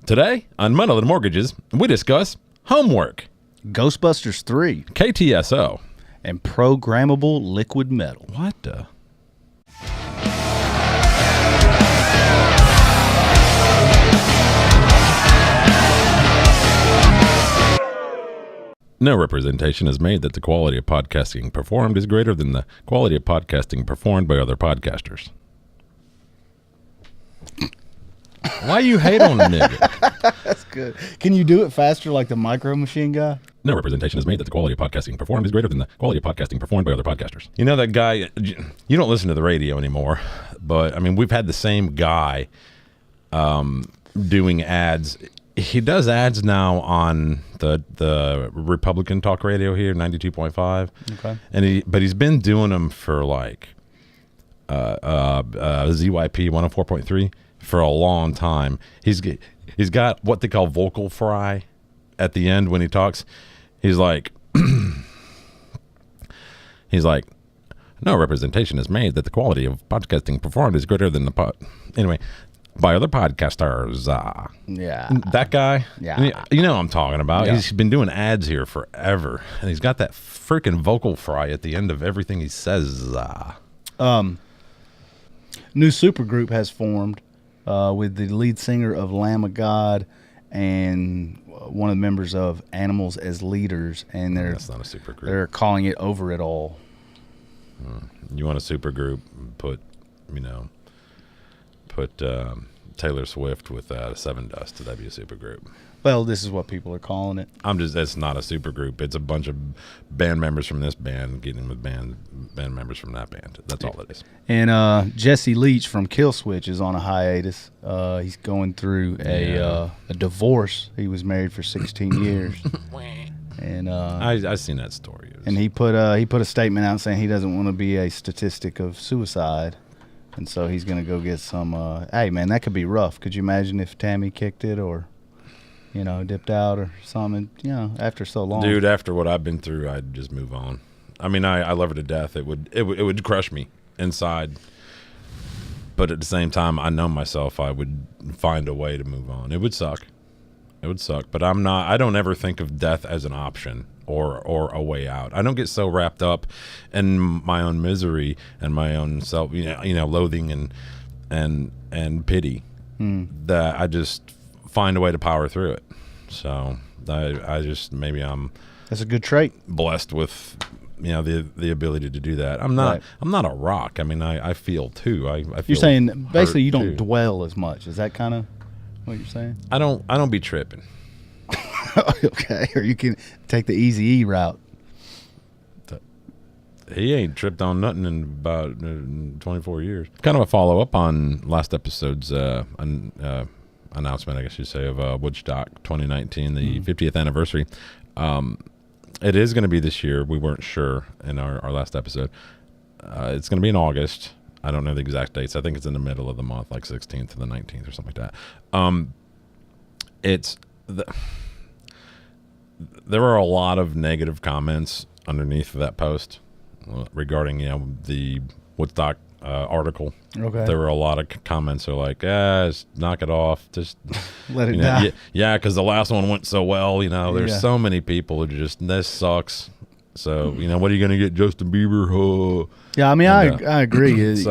Today, on Money and Mortgages, we discuss homework, Ghostbusters 3, KTSO, and Programmable liquid metal. What the? No representation is made that the quality of podcasting performed is greater than the quality of podcasting performed by other podcasters. Why you hate on a nigga? That's good. Can you do it faster like the Micro Machine guy? No representation is made that the quality of podcasting performed is greater than the quality of podcasting performed by other podcasters. You know that guy, you don't listen to the radio anymore, but I mean, we've had the same guy doing ads. He does ads now on the Republican talk radio here, 92.5. Okay. And he's been doing them for like ZYP 104.3 for a long time. He's got what they call vocal fry at the end when he talks. He's like no representation is made that the quality of podcasting performed is greater than anyway, by other podcasters. Yeah. That guy. Yeah. You know what I'm talking about. Yeah. He's been doing ads here forever, and he's got that freaking vocal fry at the end of everything he says. New supergroup has formed with the lead singer of Lamb of God and one of the members of Animals as Leaders, and That's not a supergroup. They're calling it Over It All. You want a supergroup? Put Taylor Swift with Seven Dust. That'd be a supergroup. Well, this is what people are calling it. That's not a supergroup. It's a bunch of band members from this band getting with band members from that band. That's all it is. And Jesse Leach from Killswitch is on a hiatus. He's going through a divorce. He was married for 16 years. And I've seen that story. And he put a statement out saying he doesn't want to be a statistic of suicide. And so he's going to go get some, hey, man, that could be rough. Could you imagine if Tammy kicked it or, dipped out or something, after so long? Dude, after what I've been through, I'd just move on. I mean, I love her to death. It would crush me inside. But at the same time, I know myself. I would find a way to move on. It would suck. But I don't ever think of death as an option or a way out. I don't get so wrapped up in my own misery and my own self, loathing and pity that I just find a way to power through it. So I just, maybe I'm that's a good trait. Blessed with the ability to do that. I'm not a rock. I mean, I feel too. I feel you're saying basically you don't too. dwell as much. Is that kind of what you're saying? I don't be tripping. Okay, or you can take the easy E route. He ain't tripped on nothing in about 24 years. Kind of a follow-up on last episode's announcement, I guess you'd say, of Woodstock 2019, the 50th anniversary. It is going to be this year. We weren't sure in our last episode. It's going to be in August. I don't know the exact dates. I think it's in the middle of the month, like 16th to the 19th or something like that. There were a lot of negative comments underneath of that post regarding the Woodstock article. Okay. There were a lot of comments that are like, just knock it off, just let it die. Yeah, because the last one went so well. There's so many people who just, this sucks. So what are you going to get, Justin Bieber? Yeah, I mean, I agree.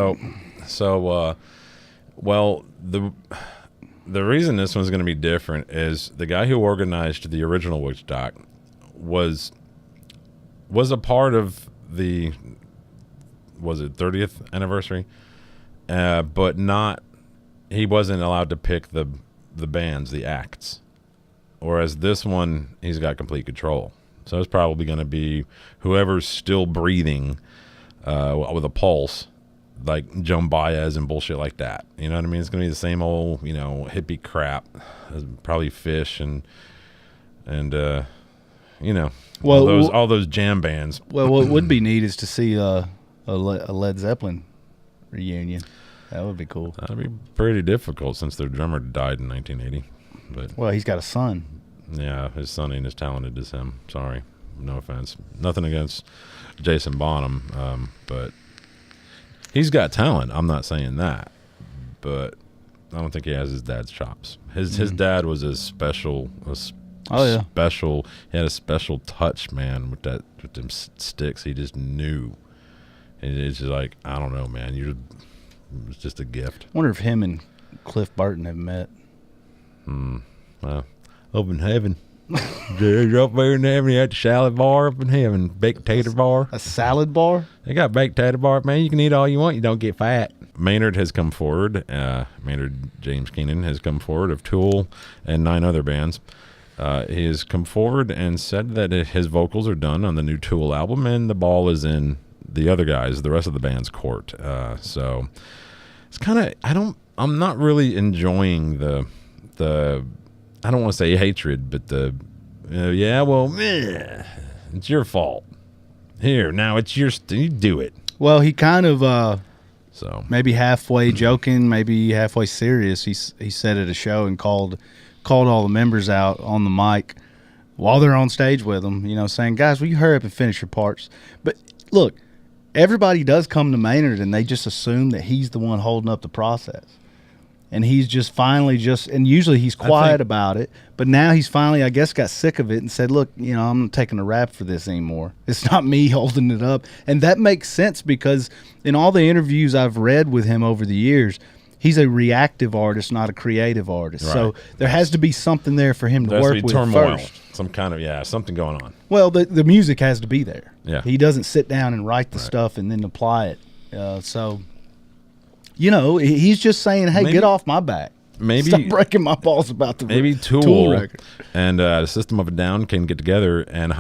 Well, the reason this one's going to be different is the guy who organized the original Woodstock was a part of the 30th anniversary, but he wasn't allowed to pick the bands, the acts, whereas this one he's got complete control. So it's probably going to be whoever's still breathing with a pulse, like Joan Baez and bullshit like that. You know what I mean? It's going to be the same old, hippie crap. Probably Fish and all those jam bands. Well, what would be neat is to see a Led Zeppelin reunion. That would be cool. That'd be pretty difficult since their drummer died in 1980. But he's got a son. Yeah, his son ain't as talented as him. Sorry, no offense. Nothing against Jason Bonham, but he's got talent. I'm not saying that, but I don't think he has his dad's chops. His dad was a special. Oh yeah. Special. He had a special touch, man, with them sticks. He just knew. And it's just like, I don't know, man. It's just a gift. I wonder if him and Cliff Burton have met. Well, up in heaven. They're up there in heaven at the salad bar up in heaven. Baked tater bar. A salad bar? They got baked tater bar, man. You can eat all you want. You don't get fat. Maynard has come forward. Maynard James Keenan has come forward of Tool and 9 other bands. He has come forward and said that his vocals are done on the new Tool album, and the ball is in the other guys, the rest of the band's court. So it's kind of, I'm not really enjoying the I don't want to say hatred, but it's your fault. Here, now it's you do it. Well, he kind of so maybe halfway joking, maybe halfway serious. He said at a show and called all the members out on the mic while they're on stage with them, saying, guys, will you hurry up and finish your parts? But look, everybody does come to Maynard and they just assume that he's the one holding up the process. And he's just finally and usually he's quiet about it, but now he's finally, I guess, got sick of it and said, look, I'm not taking a rap for this anymore. It's not me holding it up. And that makes sense because in all the interviews I've read with him over the years, he's a reactive artist, not a creative artist. Right. So there has to be something there for him to work with turmoil, first. Some kind of, something going on. Well, the music has to be there. Yeah. He doesn't sit down and write the stuff and then apply it. He's just saying, hey, get off my back. Maybe stop breaking my balls about the maybe Tool record. And System of a Down can get together and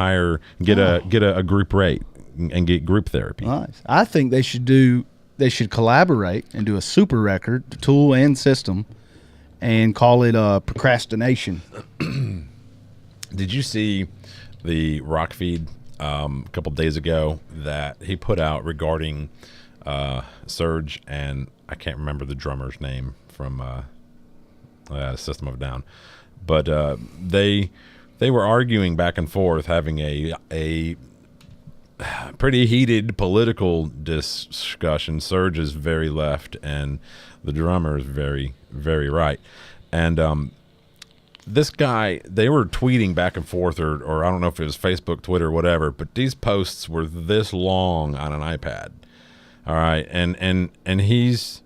get a group rate and get group therapy. Nice. I think they should collaborate and do a super record, Tool and System, and call it Procrastination. Did you see the rock feed a couple days ago that he put out regarding Surge and I can't remember the drummer's name from System of a Down, but they were arguing back and forth, having a pretty heated political discussion. Surge is very left, and the drummer is very, very right. And this guy, they were tweeting back and forth, or I don't know if it was Facebook, Twitter, whatever, but these posts were this long on an iPad. All right, and he's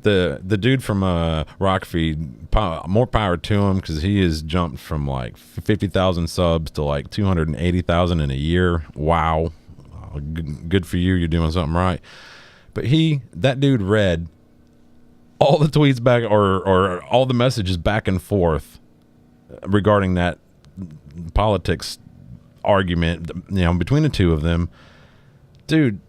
the dude from Rockfeed. More power to him because he has jumped from like 50,000 subs to like 280,000 in a year. Wow, good for you. You're doing something right. But that dude read all the tweets back or all the messages back and forth regarding that politics argument, between the two of them. Dude,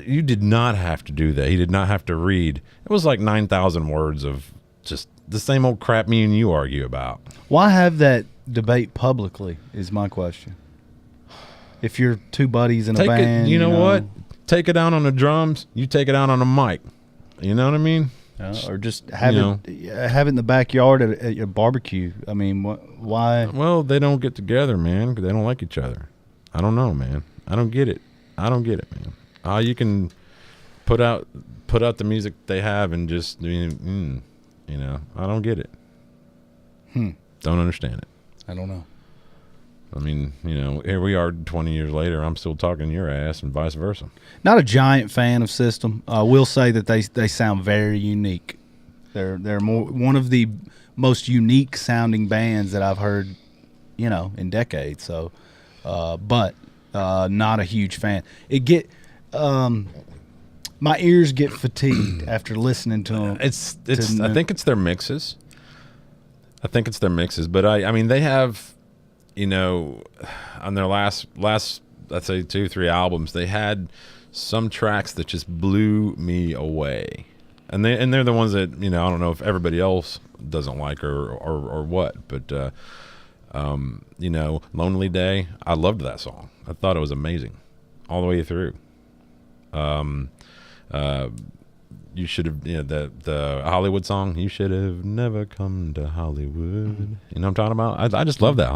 you did not have to do that. He did not have to read. It was like 9,000 words of just the same old crap me and you argue about. Why have that debate publicly is my question. If you're two buddies in a band. You know what? Take it out on the drums. You take it out on the mic. You know what I mean? Or just have it in the backyard at your barbecue. I mean, why? Well, they don't get together, man, because they don't like each other. I don't know, man. I don't get it, man. You can put out the music they have and just, I don't get it. Don't understand it. I don't know. I mean, here we are 20 years later. I'm still talking your ass and vice versa. Not a giant fan of System. I will say that they sound very unique. They're one of the most unique sounding bands that I've heard, in decades. So, but not a huge fan. My ears get fatigued after listening to them. I think it's their mixes. But I mean, they have, on their last let's say 2-3 albums, they had some tracks that just blew me away, and they're the ones that I don't know if everybody else doesn't like or what, but Lonely Day, I loved that song. I thought it was amazing all the way through. you should have, the Hollywood song. You should have never come to Hollywood. You know what I'm talking about? I just love that.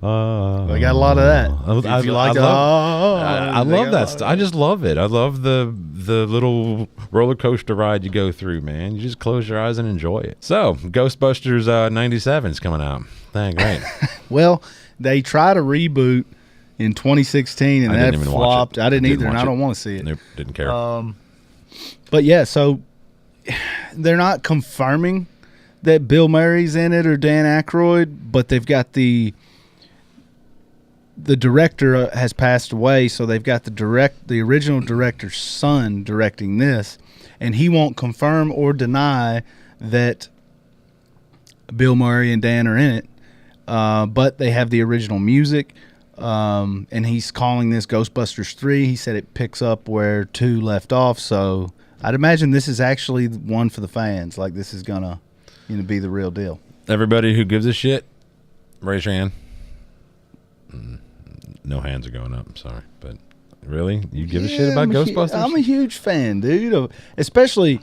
They got a lot of that. If you like I love that. I just love it. I love the little roller coaster ride you go through, man. You just close your eyes and enjoy it. So, Ghostbusters 97 is coming out. Dang, great. Well, they tried a reboot in 2016, and that flopped. I didn't either, and I don't want to see it. Nope, didn't care. But yeah, so they're not confirming that Bill Murray's in it or Dan Aykroyd, but they've got the director has passed away, so they've got the original director's son directing this, and he won't confirm or deny that Bill Murray and Dan are in it. But they have the original music. And he's calling this Ghostbusters 3. He said it picks up where 2 left off. So I'd imagine this is actually one for the fans. Like, this is gonna, be the real deal. Everybody who gives a shit, raise your hand. No hands are going up. I'm sorry, but really, you give a shit about Ghostbusters? I'm a huge fan, dude. Especially,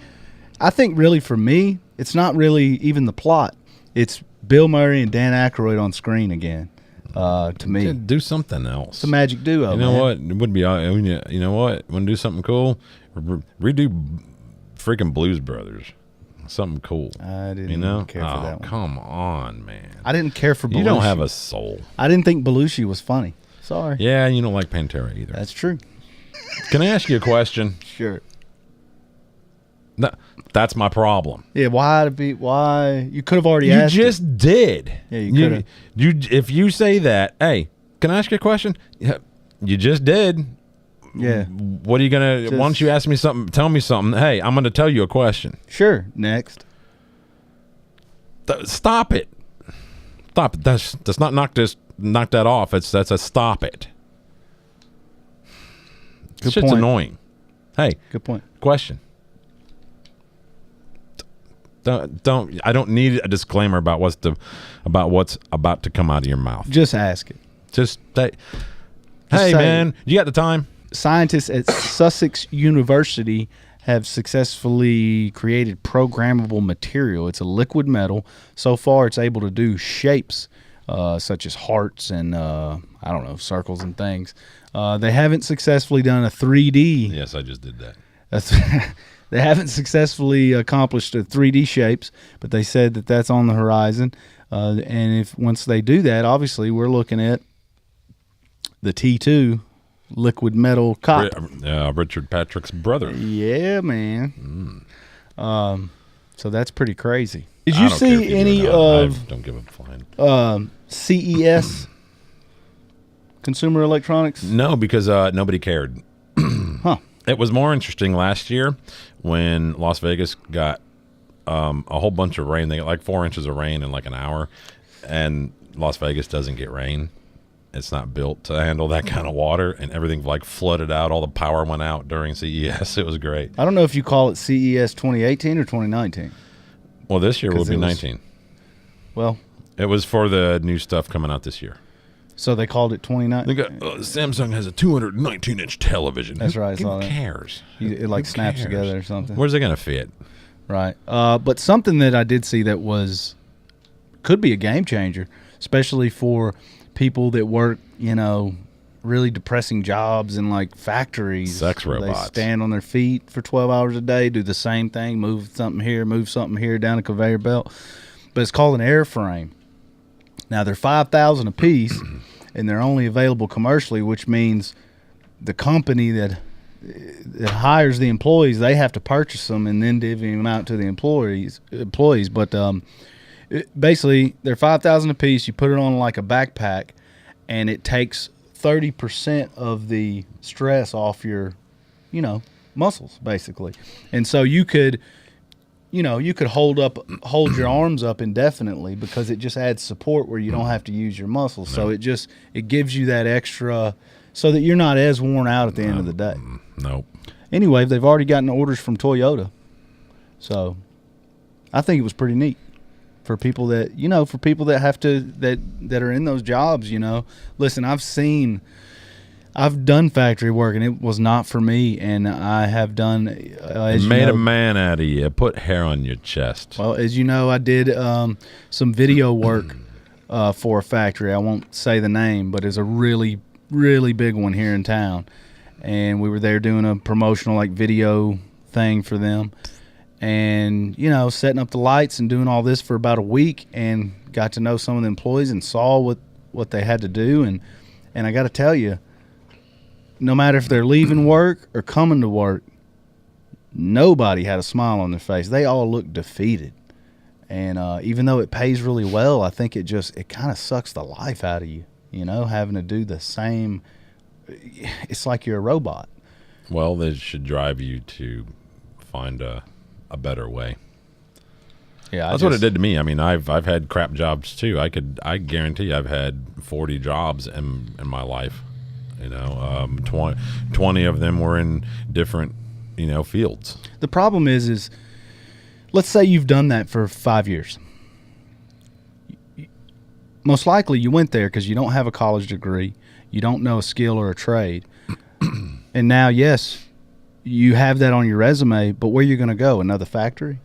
I think really for me, it's not really even the plot. It's Bill Murray and Dan Aykroyd on screen again. To me, do something else. It's a magic duo. You know what? It would be. You know what? Want to do something cool? Redo freaking Blues Brothers. Something cool. I didn't care for that one. Come on, man. I didn't care for Belushi. You don't have a soul. I didn't think Belushi was funny. Sorry. Yeah, you don't like Pantera either. That's true. Can I ask you a question? Sure. No, that's my problem. Yeah, why? You could have already asked. You just did. Yeah, you could have. If you say that, hey, can I ask you a question? Yeah, you just did. Yeah. What are you gonna? Why don't you ask me something? Tell me something. Hey, I'm gonna tell you a question. Sure. Next. Stop it. Stop it. That's not knock that off. That's a stop it. Good shit's point. Annoying. Hey. Good point. Question. Don't. I don't need a disclaimer about what's about to come out of your mouth. Just ask it. Hey, man, you got the time? Scientists at Sussex University have successfully created programmable material. It's a liquid metal. So far, it's able to do shapes such as hearts and circles and things. They haven't successfully done a 3D. Yes, I just did that. They haven't successfully accomplished 3D shapes, but they said that that's on the horizon. And once they do that, obviously we're looking at the T2 liquid metal cop. Richard Patrick's brother. Yeah, man. So that's pretty crazy. Did you see any of? I don't give a flying. CES, Consumer Electronics? No, because nobody cared. Huh. It was more interesting last year when Las Vegas got a whole bunch of rain. They got like 4 inches of rain in like an hour, and Las Vegas doesn't get rain. It's not built to handle that kind of water, and everything like flooded out. All the power went out during CES. It was great. I don't know if you call it CES 2018 or 2019. Well, this year will be 19. Well, it was for the new stuff coming out this year. So they called it 2019. Samsung has a 219-inch television. That's right. Who cares? It like snaps together or something. Where's it going to fit? Right. But something that I did see that could be a game changer, especially for people that work, really depressing jobs in like factories. Sex robots. They stand on their feet for 12 hours a day, do the same thing, move something here down a conveyor belt. But it's called an airframe. Now they're $5,000 a piece, and they're only available commercially, which means the company that hires the employees, they have to purchase them and then divvy them out to the employees. But basically, they're $5,000 a piece. You put it on like a backpack, and it takes 30% of the stress off your, muscles basically. And so you could hold your arms up indefinitely because it just adds support where you don't have to use your muscles. So it gives you that extra so that you're not as worn out at the end of the day. Nope. Anyway, they've already gotten orders from Toyota. So I think it was pretty neat for people that, that have to, that are in those jobs, Listen, I've seen I've done factory work, and it was not for me. And I have done. As Made you know, a man out of you. Put hair on your chest. well, as you know, I did some video work for a factory. I won't say the name, but it's a really, really big one here in town. And we were there doing a promotional video thing for them, and setting up the lights and doing all this for about a week, and got to know some of the employees and saw what they had to do. And I got to tell you, no matter if they're leaving work or coming to work, nobody had a smile on their face. They all looked defeated. And even though it pays really well, I think it kind of sucks the life out of you, having to do the same. It's like you're a robot. Well, they should drive you to find a better way. Yeah, that's what it did to me. I mean, I've had crap jobs too. I guarantee I've had 40 jobs in my life. 20 of them were in different fields. The problem is let's say you've done that for 5 years. Most likely you went there because you don't have a college degree, you don't know a skill or a trade, and now, yes, you have that on your resume, but where are you going to go? Another factory?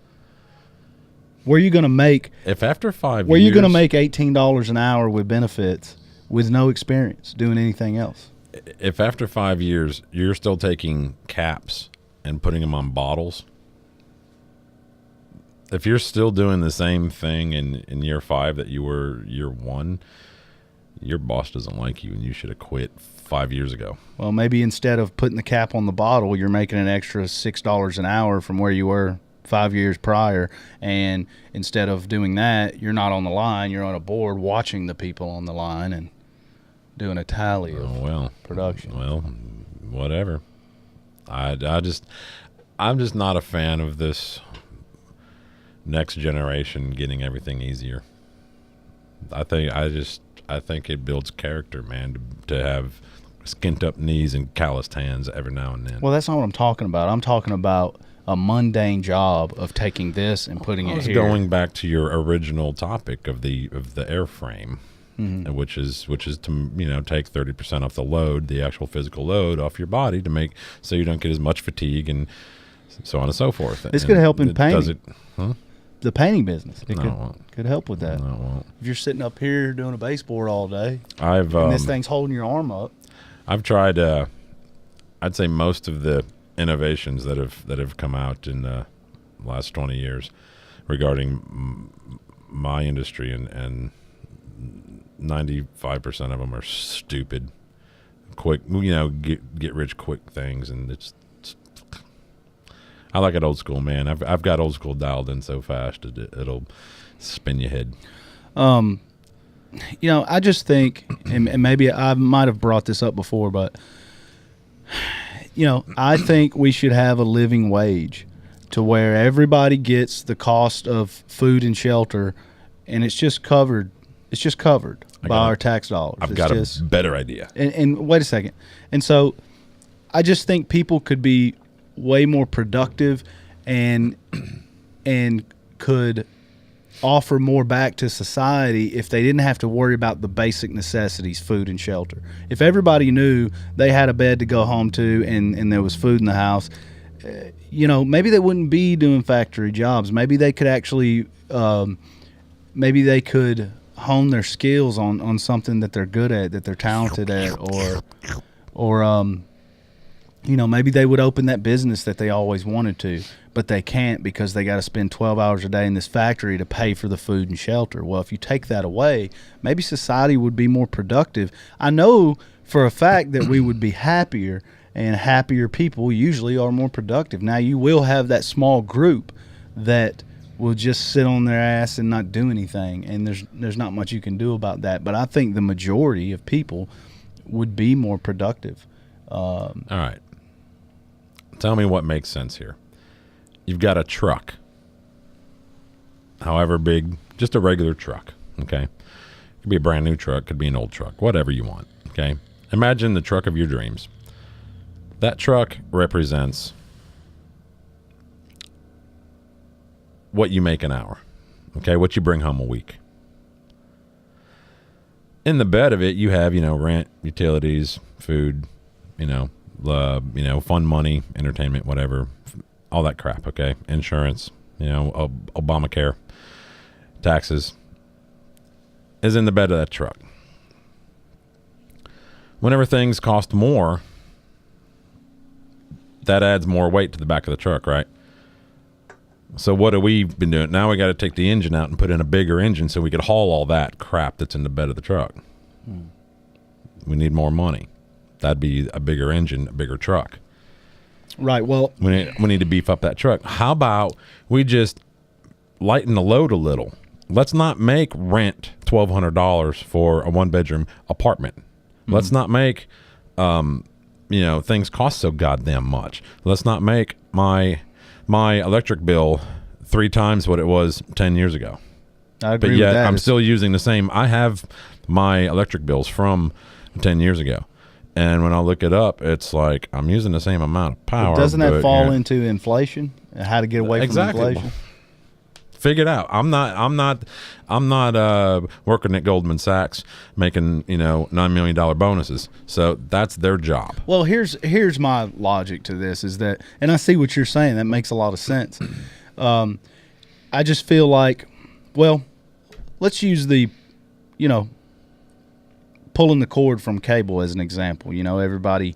Where are you going to make? If after 5 where years, are you going to make $18 an hour with benefits with no experience doing anything else? If after 5 years you're still taking caps and putting them on bottles, if you're still doing the same thing in year 5 that you were year 1, your boss doesn't like you, and you should have quit 5 years ago. Well, maybe instead of putting the cap on the bottle, you're making an extra $6 an hour from where you were 5 years prior. And instead of doing that, you're not on the line. You're on a board watching the people on the line and doing a tally of production. Well, whatever. I'm just not a fan of this next generation getting everything easier. I think it builds character, man, to have skint up knees and calloused hands every now and then. Well, that's not what I'm talking about. I'm talking about a mundane job of taking this and putting it here. Going back to your original topic of the airframe, which is to take 30% off the load, the actual physical load off your body to make so you don't get as much fatigue and so on and so forth. It's going to help in painting. Does it? Huh? The painting business. It No, could help with that. No, it won't. If you're sitting up here doing a baseboard all day, and this thing's holding your arm up. I've tried. I'd say most of the innovations that have come out in the last 20 years regarding my industry, and 95% of them are stupid, quick. Get rich quick things, and it's. I like it old school, man. I've got old school dialed in so fast it'll spin your head. I just think, and maybe I might have brought this up before, but I think we should have a living wage to where everybody gets the cost of food and shelter, and it's just covered. It's just covered by our tax dollars. I've got a better idea. And wait a second. And so I just think people could be way more productive and could offer more back to society if they didn't have to worry about the basic necessities, food and shelter. If everybody knew they had a bed to go home to and there was food in the house, maybe they wouldn't be doing factory jobs. Maybe they could actually maybe they could hone their skills on something that they're good at, that they're talented at, or maybe they would open that business that they always wanted to, but they can't because they got to spend 12 hours a day in this factory to pay for the food and shelter. Well, if you take that away, maybe society would be more productive. I know for a fact that we would be happier, and happier people usually are more productive. Now, you will have that small group that will just sit on their ass and not do anything, and there's not much you can do about that. But I think the majority of people would be more productive. All right. Tell me what makes sense here. You've got a truck, however big, just a regular truck, okay? It could be a brand new truck, could be an old truck, whatever you want, okay? Imagine the truck of your dreams. That truck represents what you make an hour, okay? What you bring home a week. In the bed of it, you have, rent, utilities, food, fun money, entertainment, whatever, all that crap. Okay, insurance, Obamacare, taxes, is in the bed of that truck. Whenever things cost more, that adds more weight to the back of the truck, right? So what have we been doing? Now we got to take the engine out and put in a bigger engine so we could haul all that crap that's in the bed of the truck. We need more money. That'd be a bigger engine, a bigger truck. Right. Well, we need to beef up that truck. How about we just lighten the load a little? Let's not make rent $1,200 for a one-bedroom apartment. Let's not make, things cost so goddamn much. Let's not make my electric bill 3 times what it was 10 years ago. I agree but yet with that. I'm still using the same. I have my electric bills from 10 years ago. And when I look it up, it's like I'm using the same amount of power. But doesn't that fall into inflation? How to get away from inflation? Figure it out. I'm not working at Goldman Sachs making $9 million bonuses. So that's their job. Well, here's my logic to this is that, and I see what you're saying. That makes a lot of sense. I just feel like, well, let's use the, pulling the cord from cable as an example. Everybody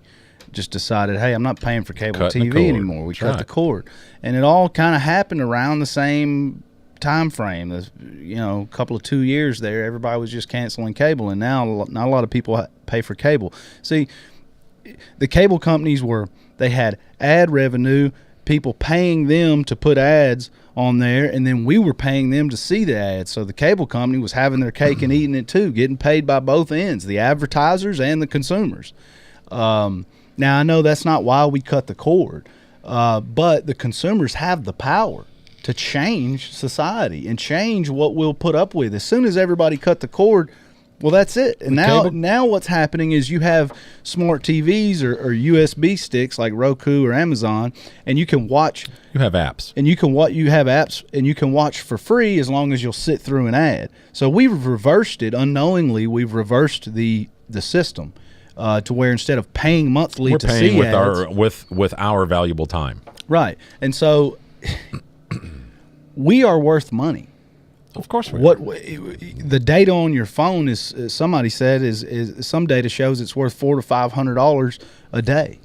just decided, hey, I'm not paying for cable TV anymore. We cut the cord, and it all kind of happened around the same time frame. A couple of 2 years there, everybody was just canceling cable, and now not a lot of people pay for cable. See, the cable companies they had ad revenue, people paying them to put ads on there, and then we were paying them to see the ads. So the cable company was having their cake and eating it too, getting paid by both ends, the advertisers and the consumers. Now I know that's not why we cut the cord, but the consumers have the power to change society and change what we'll put up with. As soon as everybody cut the cord, well, that's it. And now what's happening is you have smart TVs or USB sticks like Roku or Amazon, and you can watch. You have apps. And you have apps, and you can watch for free as long as you'll sit through an ad. So we've reversed it unknowingly. We've reversed the system to where instead of paying monthly to see ads, with our valuable time. Right. And so we are worth money. Of course we are. The data on your phone is somebody said is some data shows it's worth $400 to $500 a day,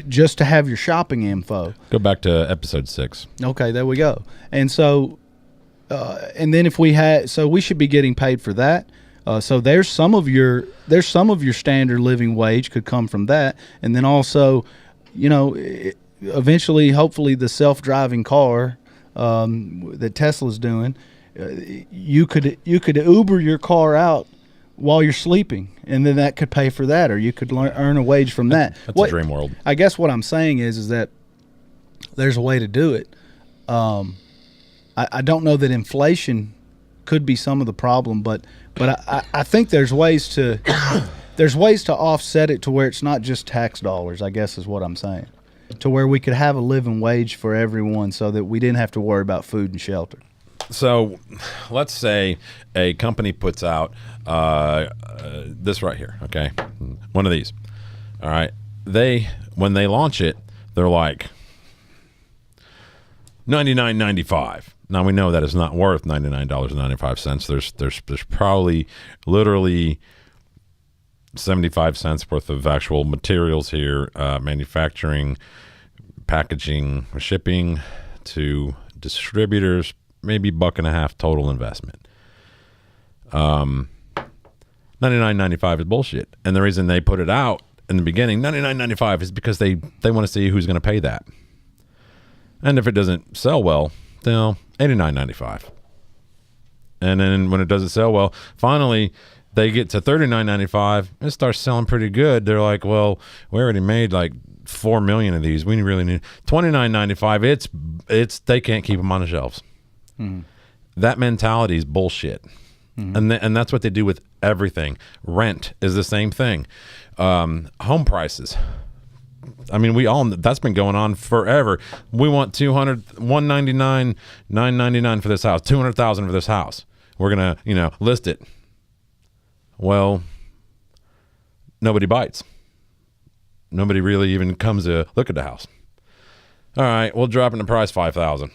just to have your shopping info. Go back to episode 6. Okay, there we go. And so, and then if we we should be getting paid for that. So there's some of your standard living wage could come from that, and then also, eventually, hopefully, the self-driving car that Tesla's doing, you could Uber your car out while you're sleeping, and then that could pay for that, or you could earn a wage from that. That's a dream world. I guess what I'm saying is that there's a way to do it. I don't know that inflation could be some of the problem, but I think there's ways to offset it to where it's not just tax dollars, I guess is what I'm saying, to where we could have a living wage for everyone so that we didn't have to worry about food and shelter. So let's say a company puts out this right here, okay? One of these. All right. When they launch it, they're like $99.95. Now we know that it's not worth $99.95. There's probably literally 75 cents worth of actual materials here, manufacturing, packaging, shipping to distributors, maybe $1.50 total investment. $99.95 is bullshit. And the reason they put it out in the beginning, $99.95, is because they want to see who's going to pay that. And if it doesn't sell well, $89.95. And then when it doesn't sell well, finally they get to $39.95. It starts selling pretty good. They're like, well, we already made like 4 million of these. We really need $29.95. It's they can't keep them on the shelves. Mm. That mentality is bullshit. Mm-hmm. And that's what they do with everything. Rent is the same thing. Home prices. I mean, that's been going on forever. We want $199, $999 for this house, $200,000 for this house. We're going to, list it. Well, nobody bites. Nobody really even comes to look at the house. All right, we'll drop in the price $5,000.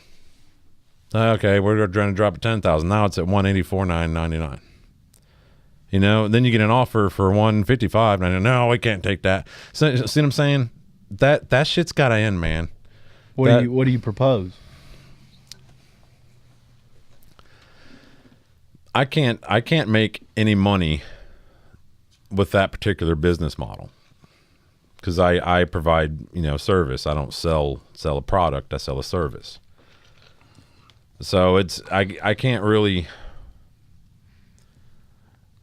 Okay, we're trying to drop it $10,000. Now it's at $184,999. You know, then you get an offer for $155,999. No, we can't take that. So, see what I'm saying? That shit's got to end, man. What do you propose? I can't make any money with that particular business model because I provide, you know, service. I don't sell a product. I sell a service. So I can't really,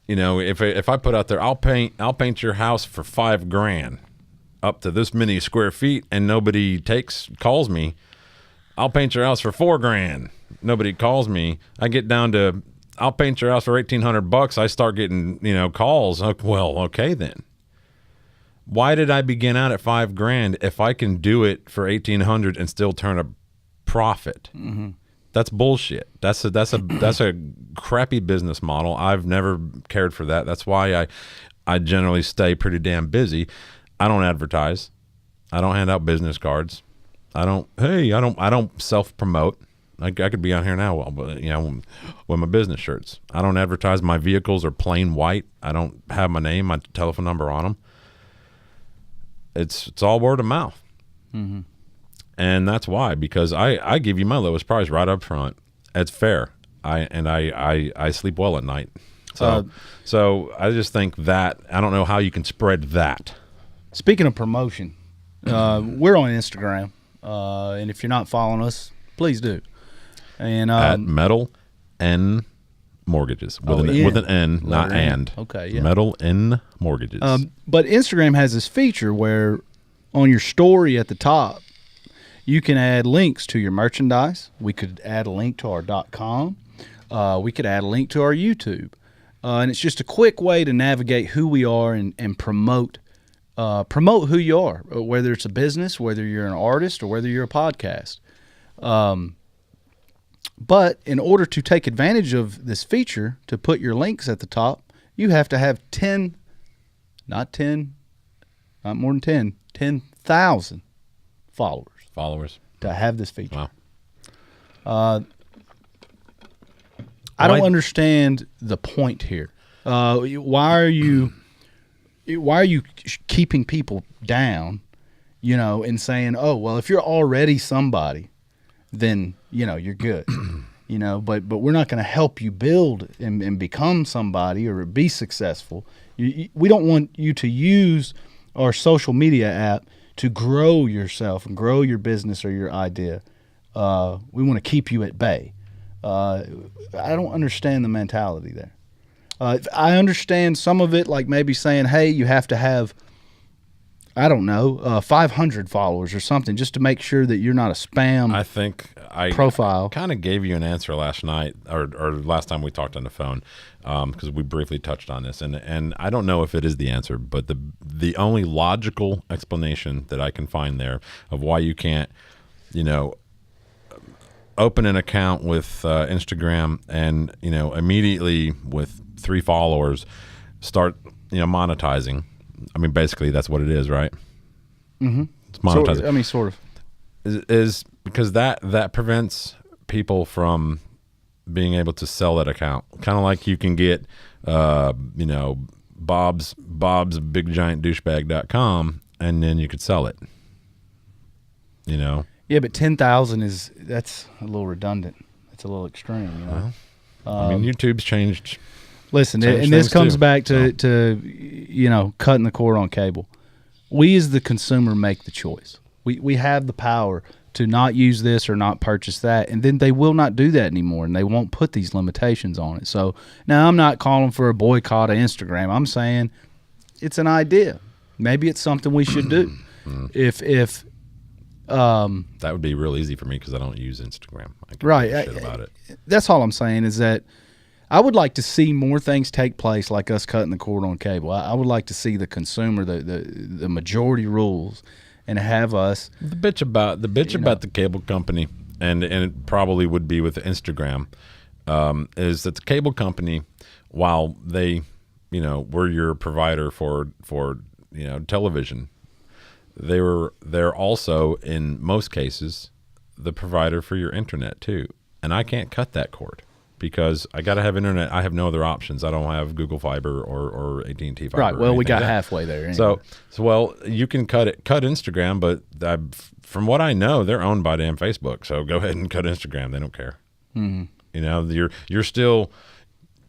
you know, if I put out there, I'll paint your house for $5,000 up to this many square feet, and nobody calls me. I'll paint your house for $4,000. Nobody calls me. I get down to I'll paint your house for $1,800. I start getting, you know, calls. Well, okay then. Why did I begin out at $5,000 if I can do it for $1,800 and still turn a profit? Mm-hmm. That's bullshit. That's a crappy business model. I've never cared for that. That's why I generally stay pretty damn busy. I don't advertise. I don't hand out business cards. I don't self-promote. I could be out here now, you know, with my business shirts. I don't advertise. My vehicles are plain white. I don't have my name, my telephone number on them. It's all word of mouth. Mm-hmm. And that's why, because I give you my lowest price right up front. It's fair. I sleep well at night. So I just think that I don't know how you can spread that. Speaking of promotion, we're on Instagram, and if you're not following us, please do. And at Metal N Mortgages with an N, not and. Okay, yeah. Metal N Mortgages. But Instagram has this feature where on your story at the top, you can add links to your merchandise. We could add a link to our .com. We could add a link to our YouTube. And it's just a quick way to navigate who we are and promote who you are, whether it's a business, whether you're an artist, or whether you're a podcast. But in order to take advantage of this feature, to put your links at the top, you have to have not more than 10,000 followers to have this feature. Wow. I don't understand the point here. Why are you keeping people down, you know, and saying, oh, well, if you're already somebody, then, you know, you're good, you know, but we're not going to help you build and become somebody or be successful. We don't want you to use our social media app to grow yourself and grow your business or your idea. We want to keep you at bay. I don't understand the mentality there. I understand some of it, like maybe saying, hey, you have to have, I don't know, 500 followers or something, just to make sure that you're not a spam. I think profile. Kind of gave you an answer last night or last time we talked on the phone, because we briefly touched on this, and I don't know if it is the answer, but the only logical explanation that I can find there of why you can't, you know, open an account with Instagram and, you know, immediately with 3 followers start, you know, monetizing. I mean, basically that's what it is, right? Mm-hmm. It's monetizing. So, I mean, sort of. Is because that prevents people from being able to sell that account. Kind of like you can get, you know, Bob's biggiantdouchebag.com, and then you could sell it. You know. Yeah, but 10,000 that's a little redundant. That's a little extreme, you know. Well, I mean, YouTube's changed. Listen, and this comes back to you know, cutting the cord on cable. We as the consumer make the choice. We have the power to not use this or not purchase that, and then they will not do that anymore, and they won't put these limitations on it. So now I'm not calling for a boycott of Instagram. I'm saying it's an idea. Maybe it's something we should do. If that would be real easy for me because I don't use Instagram. I can right. Shit about it. That's all I'm saying is that I would like to see more things take place like us cutting the cord on cable. I would like to see the consumer, the majority rules, and have us. The bitch about the cable company, and it probably would be with Instagram, is that the cable company, while they, you know, were your provider for you know, television, they're also in most cases the provider for your internet too, and I can't cut that cord because I got to have internet. I have no other options. I don't have Google Fiber or AT&T Fiber. Right. Well, we got like halfway there. Anyway. So well, you can cut Instagram, but from what I know, they're owned by damn Facebook. So go ahead and cut Instagram. They don't care. Mm-hmm. You know, you're still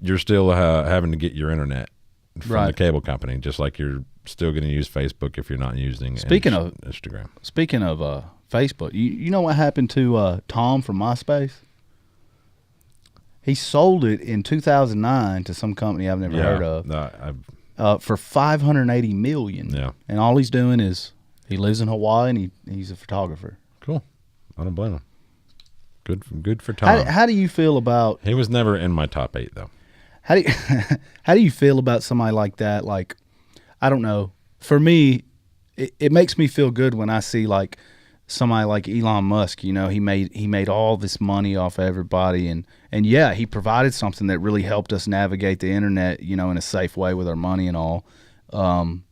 having to get your internet from the cable company, just like you're still going to use Facebook if you're not using Instagram. Speaking of Facebook, you know what happened to Tom from MySpace? He sold it in 2009 to some company I've never heard of for $580 million. Yeah, and all he's doing is he lives in Hawaii and he's a photographer. Cool. I don't blame him. Good for Tom. How do you feel about? He was never in my top 8 though. How do you feel about somebody like that? Like, I don't know. For me, it makes me feel good when I see like somebody like Elon Musk. You know, he made all this money off of everybody, and yeah, he provided something that really helped us navigate the internet, you know, in a safe way with our money and all. And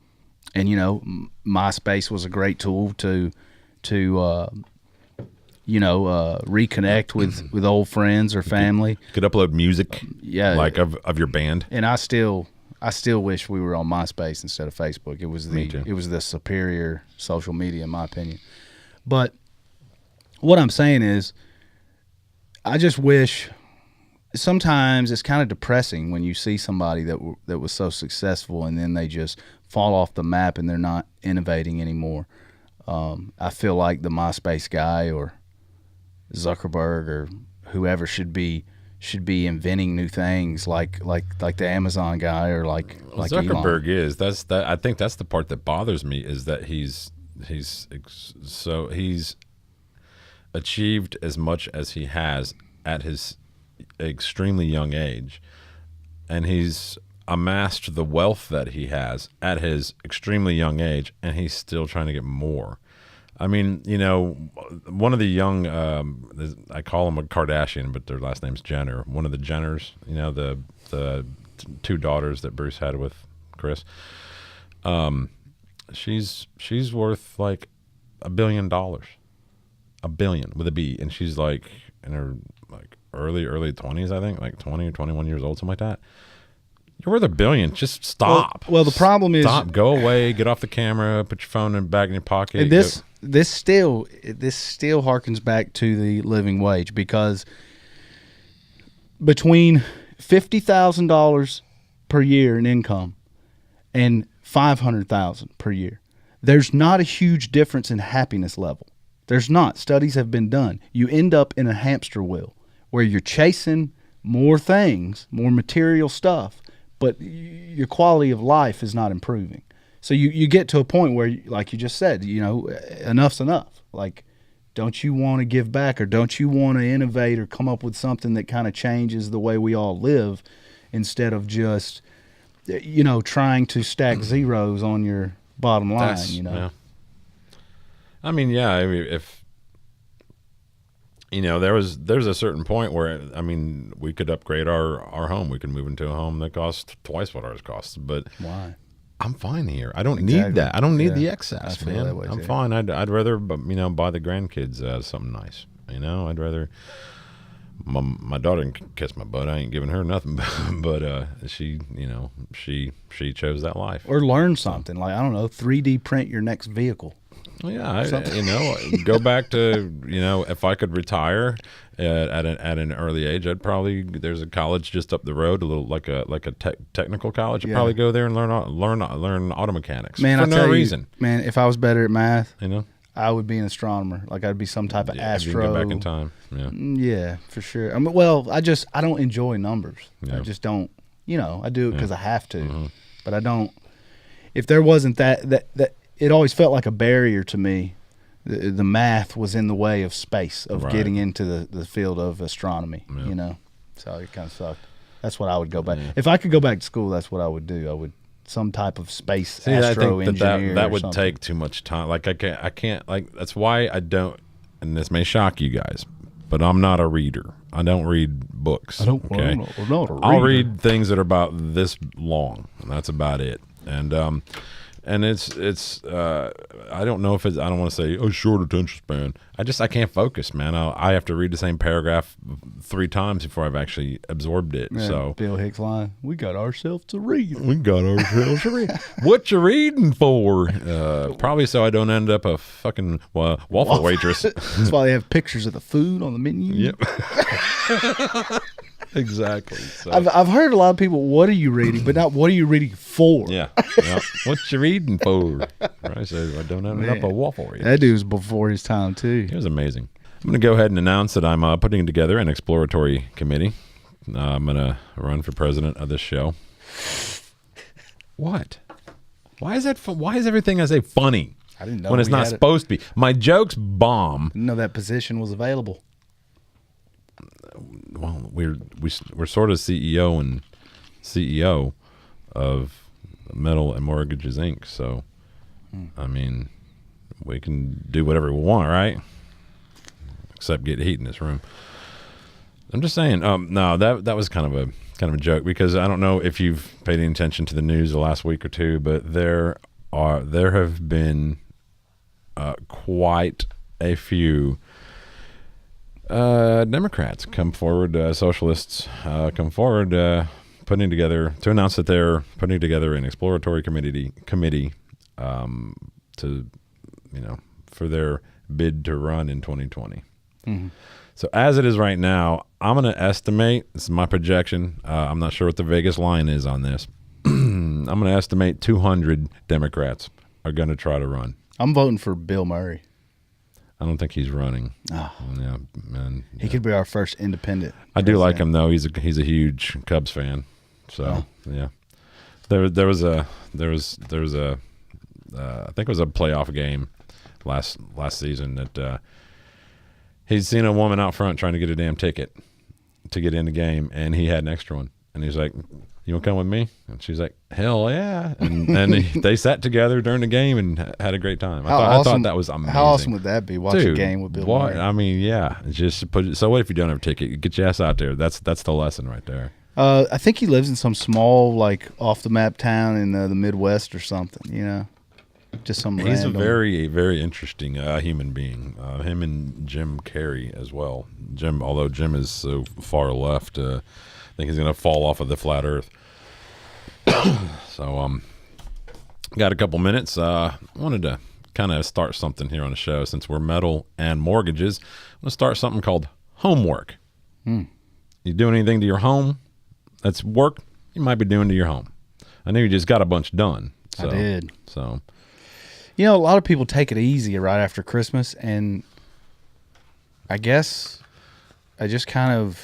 you know, MySpace was a great tool to reconnect with old friends or family. You could upload music, like of your band. And I still wish we were on MySpace instead of Facebook. It was the superior social media in my opinion. But what I'm saying is, I just wish. Sometimes it's kind of depressing when you see somebody that was so successful and then they just fall off the map and they're not innovating anymore. I feel like the MySpace guy or Zuckerberg or whoever should be inventing new things like the Amazon guy or like Zuckerberg Elon. I think that's the part that bothers me is that he's achieved as much as he has at his extremely young age, and he's amassed the wealth that he has at his extremely young age, and he's still trying to get more. I mean, you know, one of the young, I call them a Kardashian, but their last name's Jenner. One of the Jenners, you know, the 2 daughters that Bruce had with Chris. She's worth like $1 billion, $1 billion with a B, and she's like in her like early 20s, I think, like 20 or 21 years old, something like that. You're worth $1 billion. Just stop. Well, the problem is, stop. Go away. Get off the camera. Put your phone back in your pocket. And this still harkens back to the living wage, because between $50,000 per year in income and $500,000 per year, there's not a huge difference in happiness level. There's not. Studies have been done. You end up in a hamster wheel where you're chasing more things, more material stuff, but your quality of life is not improving. So you get to a point where, like you just said, you know, enough's enough. Like, don't you want to give back, or don't you want to innovate or come up with something that kind of changes the way we all live, instead of just, you know, trying to stack zeros on your bottom line, you know? Yeah. I mean, if, you know, there's a certain point where, I mean, we could upgrade our home. We could move into a home that costs twice what ours costs. But why? I'm fine here. I don't need that. I don't need the excess, man. I'm fine. I'd rather, you know, buy the grandkids something nice. You know, I'd rather. My daughter can kiss my butt. I ain't giving her nothing, but she, you know, she chose that life. Or learn something, like, I don't know, 3D print your next vehicle. Yeah, you know, go back to, you know, if I could retire at an early age, I'd probably, there's a college just up the road, a little like a technical college. I'd probably go there and learn auto mechanics. Man, for no reason. Man, if I was better at math, you know, I would be an astronomer. Like, I'd be some type of astro. If you can go back in time. Yeah, for sure. I mean, well, I don't enjoy numbers. Yeah. I just don't. You know, I do it because I have to, but I don't. If there wasn't that it always felt like a barrier to me. The math was in the way of space, of getting into the field of astronomy, you know. So it kind of sucked. That's what I would go back. Yeah. If I could go back to school, that's what I would do. I would some type of space astro engineer. That would take too much time. Like I can't like, that's why I don't, and this may shock you guys, but I'm not a reader. I don't read books. I'm not a reader. I'll read things that are about this long, and that's about it. And And it's I don't know if it's, I don't want to say short attention span. I can't focus, man. I have to read the same paragraph 3 times before I've actually absorbed it. Yeah, So Bill Hicks line, we got ourselves to read. What you reading for? Probably so I don't end up a fucking waffle waitress. That's why they have pictures of the food on the menu. Yep. Exactly. So. I've heard a lot of people, what are you reading? But not what are you reading for? Yeah. What you reading for? Right. So I don't end up a waffle waitress. That dude was before his time too. It was amazing. I'm going to go ahead and announce that I'm putting together an exploratory committee. I'm going to run for president of this show. What? Why is that? Why is everything I say funny? I didn't know when it's not supposed to be. My jokes bomb. Didn't know that position was available. Well, we're sort of CEO and CEO of Metal and Mortgages Inc. So, I mean, we can do whatever we want, right? Except get heat in this room. I'm just saying. No, that was kind of a joke, because I don't know if you've paid any attention to the news the last week or two, but there have been quite a few Democrats come forward, socialists come forward, putting together to announce that they're putting together an exploratory committee to, for their bid to run in 2020. Mm-hmm. So as it is right now, I'm going to estimate, this is my projection, I'm not sure what the Vegas line is on this. I'm going to estimate 200 Democrats are going to try to run. I'm voting for Bill Murray. I don't think he's running. Oh. Yeah, man. He could be our first independent. I do like him though. He's a huge Cubs fan. So yeah, there was a I think it was a playoff game last season that he'd seen a woman out front trying to get a damn ticket to get in the game, and he had an extra one, and he's like, "You want to come with me?" And she's like, "Hell yeah!" And they sat together during the game and had a great time. I thought that was amazing. How awesome would that be? Watch a game with Bill Murray. I mean, yeah, just put it. So what if you don't have a ticket? Get your ass out there. That's the lesson right there. I think he lives in some small, like, off the map town in the Midwest or something. Just some. He's random. a very, very interesting human being. Him and Jim Carrey as well. Although Jim is so far left, I think he's going to fall off of the flat Earth. So, got a couple minutes. Wanted to kind of start something here on the show since we're metal and mortgages. I'm going to start something called homework. You doing anything to your home? That's work you might be doing to your home. I know you just got a bunch done. So, I did. So, a lot of people take it easy right after Christmas, and I guess I just kind of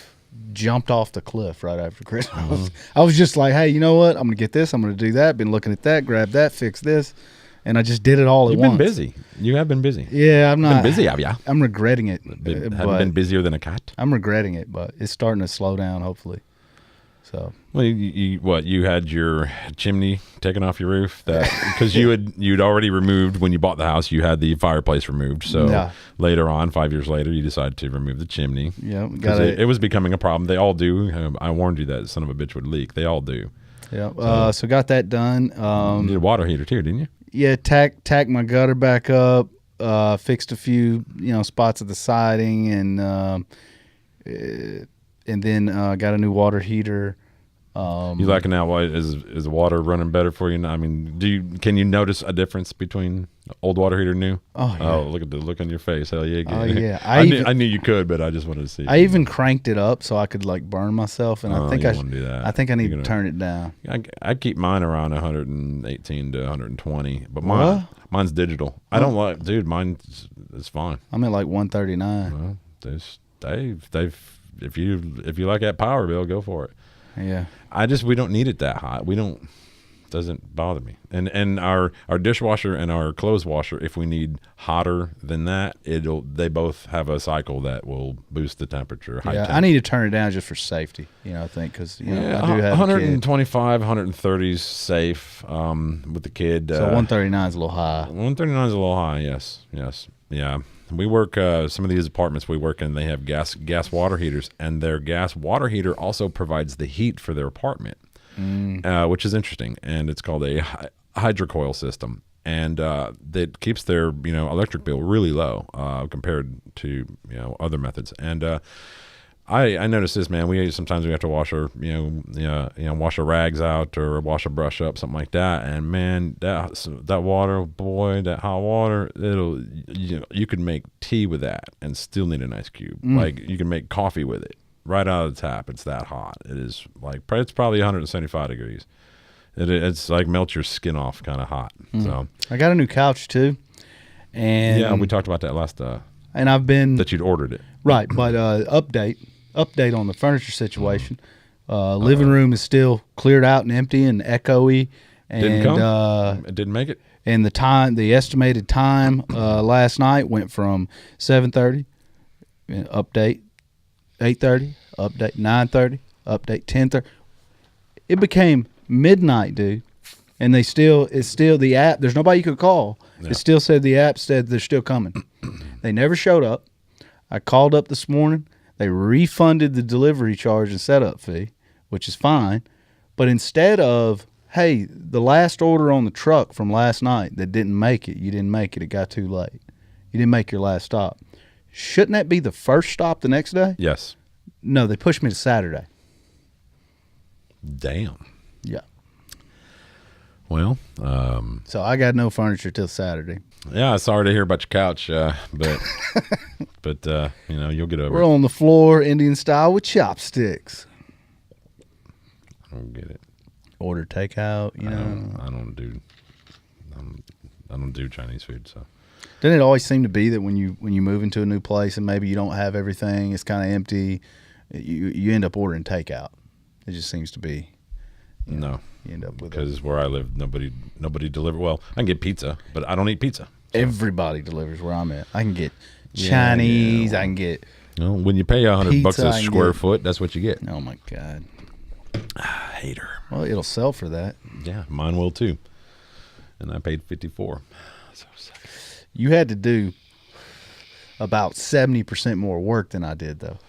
jumped off the cliff right after Christmas. I was just like, hey, you know what? I'm going to get this. I'm going to do that. Been looking at that, grab that, fix this. And I just did it all at once. You've been busy. You have been busy. Yeah, I'm not. Been busy, have you? I'm regretting it. Haven't been busier than a cat? I'm regretting it, but it's starting to slow down, hopefully. So. Well, you had your chimney taken off your roof because you'd already removed when you bought the house. You had the fireplace removed. So later on, 5 years later, you decided to remove the chimney. Yeah, it was becoming a problem. They all do. I warned you that son of a bitch would leak. They all do. Yeah. So got that done. You did a water heater too, didn't you? Yeah. Tacked my gutter back up. Fixed a few spots of the siding, and then got a new water heater. You liking now? Is the water running better for you now? I mean, can you notice a difference between old water heater and new? Oh, yeah. Look at the look on your face. Hell yeah. Oh, yeah. I knew you could, but I just wanted to see. I even cranked it up so I could burn myself, and I think I should do that. I think I need to turn it down. I keep mine around 118 to 120, but mine's digital. I don't like, dude. Mine is fine. I'm at like 139. Well, they've if you like that power bill, go for it. Yeah. We don't need it that hot. Doesn't bother me. And our dishwasher and our clothes washer, if we need hotter than that, they both have a cycle that will boost the temperature. I need to turn it down just for safety. I think because I do have 125, 130 is safe with the kid. So 139 is a little high. 139 is a little high. Yes. Yeah. We work some of these apartments we work in. They have gas water heaters, and their gas water heater also provides the heat for their apartment, which is interesting. And it's called a hydrocoil system, and that keeps their electric bill really low compared to other methods. And I noticed this, man. Sometimes we have to wash our wash our rags out or wash a brush up, something like that. And man, that water, boy, that hot water, you could make tea with that and still need an ice cube. Like you can make coffee with it right out of the tap. It's that hot. It is like it's probably 175 degrees. It's like melt your skin off, kind of hot. So I got a new couch too, and yeah, we talked about that last. And I've been that you'd ordered it, right? But update on the furniture situation. Living room is still cleared out and empty and echoey. And, didn't come. It didn't make it. And the estimated time last night went from 7:30, update 8:30, update 9:30, update 10:30. It became midnight, dude. And it's still the app. There's nobody you could call. Yeah. It still said the app said they're still coming. They never showed up. I called up this morning. They refunded the delivery charge and setup fee, which is fine. But instead of, hey, the last order on the truck from last night that didn't make it, you didn't make it. It got too late. You didn't make your last stop. Shouldn't that be the first stop the next day? Yes. No, they pushed me to Saturday. Damn. Yeah. Well, so I got no furniture till Saturday. Yeah, sorry to hear about your couch, but you'll get over it. We're on the floor, Indian style, with chopsticks. I don't get it. Order takeout, I don't do Chinese food, so. Doesn't it always seem to be that when you move into a new place and maybe you don't have everything, it's kind of empty, you end up ordering takeout. It just seems to be. No. You end up with because where I live, nobody delivers. Well, I can get pizza, but I don't eat pizza. So. Everybody delivers where I'm at. I can get Chinese. I can get. When you pay $100 a square foot, that's what you get. Oh my God. Hater. Well, it'll sell for that. Yeah, mine will too. And I paid $54. So you had to do about 70% more work than I did, though.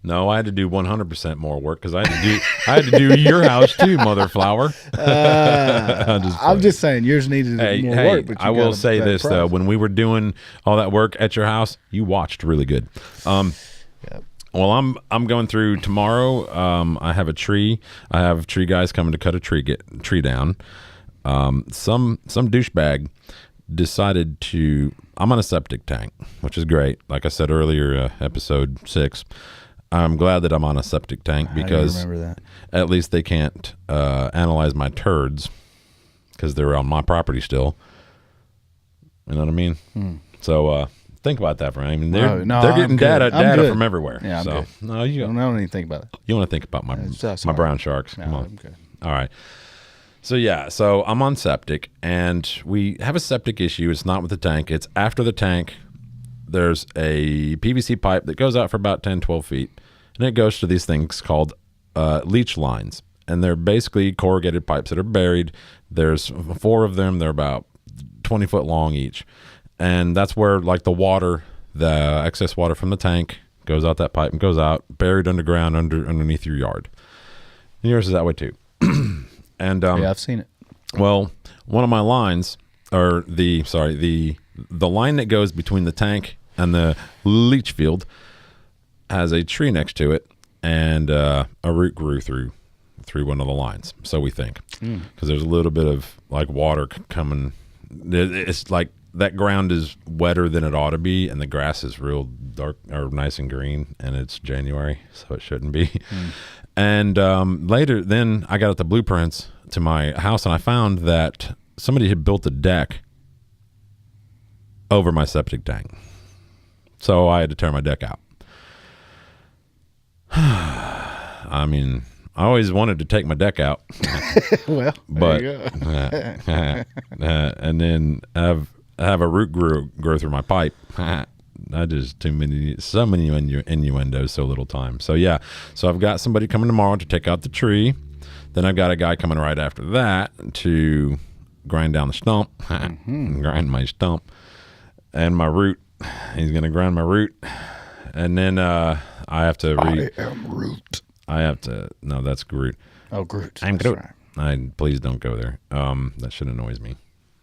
No, I had to do 100% more work because I had to do your house too, mother flower. I'm just saying yours needed more work. But I will say this though: when we were doing all that work at your house, you watched really good. Yep. Well, I'm going through tomorrow. I have a tree. I have tree guys coming to cut a tree down. Some douchebag decided to. I'm on a septic tank, which is great. Like I said earlier, episode 6. I'm glad that I'm on a septic tank because at least they can't analyze my turds because they're on my property still. You know what I mean? So think about that for a minute. I mean, they're getting data from everywhere. Yeah, I'm so good. No, I don't even think about it. You want to think about my brown sharks? No, Come on. I'm good. All right. So I'm on septic, and we have a septic issue. It's not with the tank. It's after the tank. There's a PVC pipe that goes out for about 10, 12 feet, and it goes to these things called leach lines. And they're basically corrugated pipes that are buried. There's 4 of them. They're about 20 foot long each. And that's where, like, the excess water from the tank goes out that pipe and goes out, buried underground underneath your yard. And yours is that way too. And yeah, I've seen it. Well, one of my lines, or the line that goes between the tank and the leach field has a tree next to it, and a root grew through one of the lines. So we think, because there's a little bit of like water coming. It's like that ground is wetter than it ought to be, and the grass is real dark or nice and green, and it's January, so it shouldn't be. And later, then I got at the blueprints to my house, and I found that somebody had built a deck over my septic tank. So I had to tear my deck out. I mean, I always wanted to take my deck out. Well, but there you go. and then have a root grow through my pipe. Not just so many innuendos, so little time. So yeah, so I've got somebody coming tomorrow to take out the tree. Then I've got a guy coming right after that to grind down the stump, grind my stump, and my root. He's gonna grind my root, and then I have to. I am Groot. I have to. No, that's Groot. Oh, Groot. I'm Groot. Please don't go there. That shit annoys me.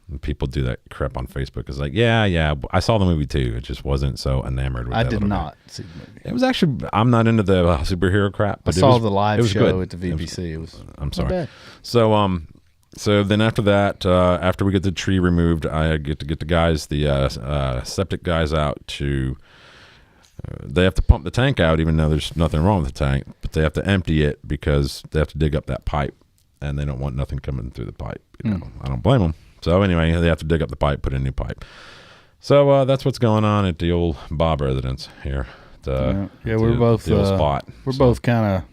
When people do that crap on Facebook. It's like, yeah, I saw the movie too. It just wasn't so enamored with I that did little not guy. see the movie. It was actually, I'm not into the superhero crap. But I saw it was, the live it was show good. at the VBC. It was I'm not sorry. bad. So then after that, after we get the tree removed, I get the guys, the septic guys out to. They have to pump the tank out, even though there's nothing wrong with the tank. But they have to empty it because they have to dig up that pipe, and they don't want nothing coming through the pipe. You know? I don't blame them. So anyway, they have to dig up the pipe, put in a new pipe. So that's what's going on at the old Bob residence here. We're both the old spot. We're both kind of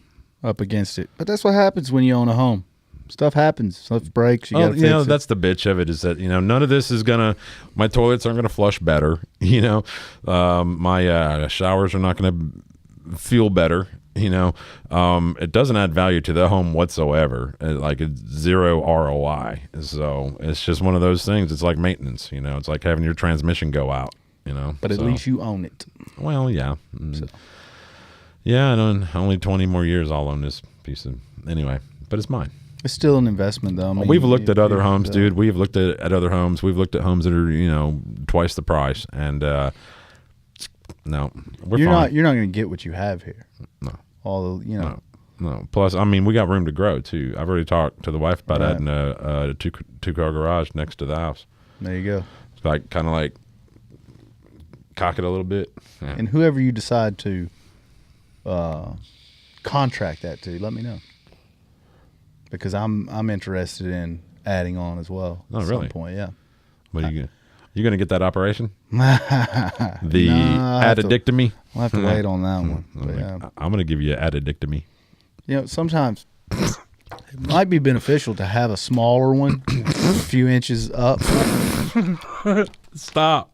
up against it, but that's what happens when you own a home. Stuff happens. Stuff breaks. You got to fix it. That's the bitch of it, is that, none of this is gonna. My toilets aren't gonna flush better. My showers are not gonna feel better. It doesn't add value to the home whatsoever. It's zero ROI. So it's just one of those things. It's like maintenance. It's like having your transmission go out. But at least you own it. Well, yeah. Yeah, and only 20 more years I'll own this piece of. Anyway, but it's mine. It's still an investment, though. I mean, we've looked at other homes, dude. We've looked at other homes. We've looked at homes that are, twice the price. And no, we're fine. You're not going to get what you have here. No. All the, No. Plus, we got room to grow too. I've already talked to the wife about adding a two-car garage next to the house. There you go. It's kind of cock it a little bit. Yeah. And whoever you decide to contract that to, let me know. Because I'm interested in adding on as well. Oh, at really? Some point, yeah. What are you going to get that operation? The addictomy? We'll have to wait on that one. But, I'm going to give you an addictomy. Sometimes it might be beneficial to have a smaller one, a few inches up. Stop.